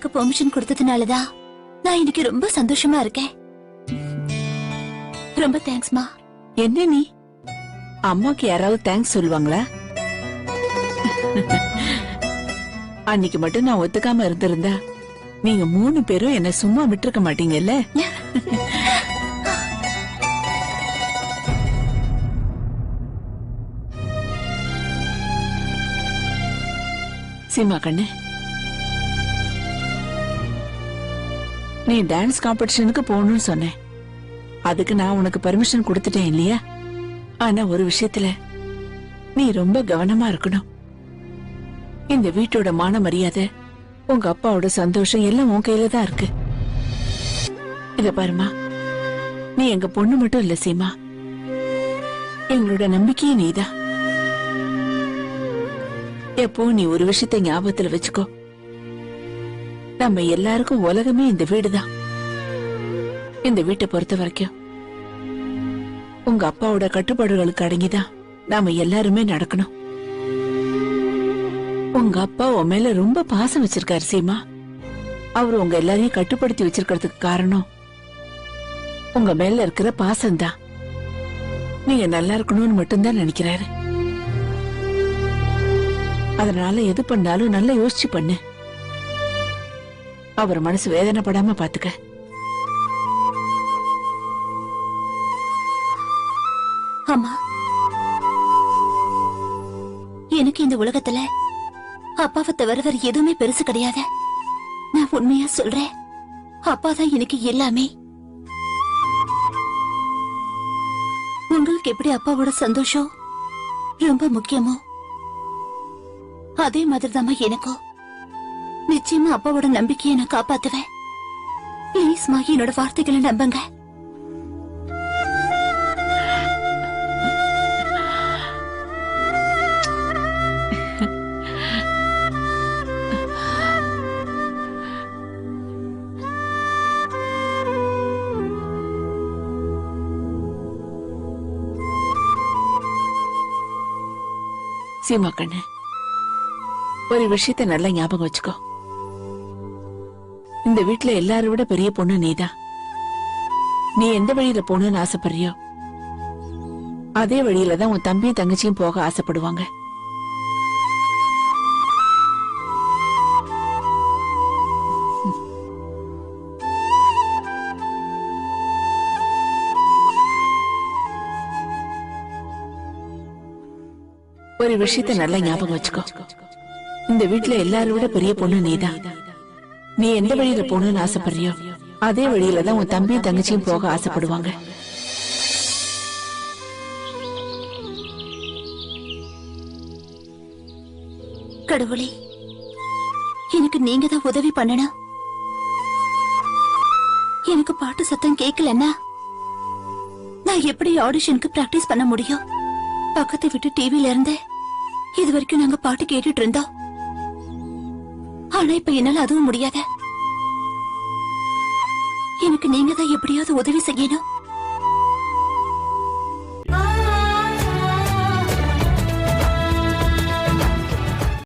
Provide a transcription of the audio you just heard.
எனக்கு பெர்மிஷன் கொடுத்ததுனாலதான் நான் இன்னைக்கு ரொம்ப சந்தோஷமா இருக்கேன். ரொம்ப தேங்க்ஸ்மா. என்ன நீ அம்மாக்கு யாராவது தேங்க்ஸ் சொல்லுவாங்களா? அன்னைக்கு மட்டும் நான் ஒத்துக்காம இருந்திருந்தா நீங்க 3 பேரும் என்ன சும்மா விட்டுருக்க மாட்டீங்கல்ல. சீமா கண்ணு, நீ டான்ஸ் காம்படிஷனுக்கு போகணும்னு சொன்னேன். அதுக்கு நான் உனக்கு பர்மிஷன் கொடுத்துட்டேன் இல்லையா? ஆனா ஒரு விஷயத்துல நீ ரொம்ப கவனமா இருக்கணும். இந்த வீட்டோட மான மரியாதை, உங்க அப்பாவோட சந்தோஷம் எல்லாம் உன் கையில தான் இருக்கு. இத பாருமா, நீ எங்க பொண்ணு மட்டும் இல்ல சீமா, எங்களோட நம்பிக்கையே நீதான். எப்போ நீ ஒரு விஷயத்தை ஞாபகத்துல வச்சுக்கோ, நம்ம எல்லாருக்கும் உலகமே இந்த வீடுதான். இந்த வீட்டை பொறுத்த வரைக்கும் உங்க அப்பாவோட கட்டுப்பாடுகளுக்கு அடங்கிதான் நாம எல்லாருமே நடக்கணும். உங்க அப்பா உன் மேல ரொம்ப பாசம் வச்சிருக்காரு சீமா. அவர் உங்க எல்லாரையும் கட்டுப்படுத்தி வச்சிருக்கிறதுக்கு காரணம் உங்க மேல இருக்கிற பாசம்தான். நீங்க நல்லா இருக்கணும்னு மட்டும்தான் நினைக்கிறாரு. அதனால எது பண்ணாலும் நல்லா யோசிச்சு பண்ணு. அவர் மனசு வேதனைப்படாம பாத்துக்க. ஆமா, எனக்கு இந்த உலகத்துல அப்பாவை தவிர வேற எதுவுமே பெருசு கிடையாது. நான் உண்மையா சொல்றேன், அப்பாதான் எனக்கு எல்லாமே. உங்களுக்கு எப்படி அப்பாவோட சந்தோஷம் ரொம்ப முக்கியமோ அதே மாதிரிதாம்மா எனக்கும். நிச்சயமா அப்பாவோட நம்பிக்கையை நான் காப்பாத்துவேன். பிளீஸ்மா, என்னோட வார்த்தைகளை நம்புங்க. சீமா கண்ணு, ஒரு விஷயத்த நல்லா ஞாபகம் வச்சுக்கோ. இந்த வீட்டுல எல்லாரும் விட பெரிய பொண்ணு நீதான். நீ எந்த வழியில போகணும்னு ஆசைப்படுறியோ அதே வழியில தான் உன் தம்பியும் தங்கச்சியும் போக ஆசைப்படுவாங்க. ஒரு விஷயத்த நல்லா ஞாபகம் வச்சுக்கோ. இந்த வீட்டுல எல்லாரும் விட பெரிய பொண்ணு நீதான். நீ எந்த வழியில போகணும்னு ஆசைப்படுறியோ அதே வழியில தான் உன் தம்பியும் தங்கச்சியும் போக ஆசைப்படுவாங்க. கடவுளே, எனக்கு நீங்க தான் உதவி பண்ணணும். எனக்கு பாட்டு சத்தம் கேட்கலன்னா நான் எப்படி ஆடிஷனுக்கு பிராக்டிஸ் பண்ண முடியும்? பக்கத்தை விட்டு டிவில இருந்து இது வரைக்கும் நாங்க பாட்டு கேட்டுட்டு இருந்தோம். ஆனா இப்ப என்னால அதுவும் முடியாத. எனக்கு நீங்க தான் எப்படியாவது உதவி செய்யணும்.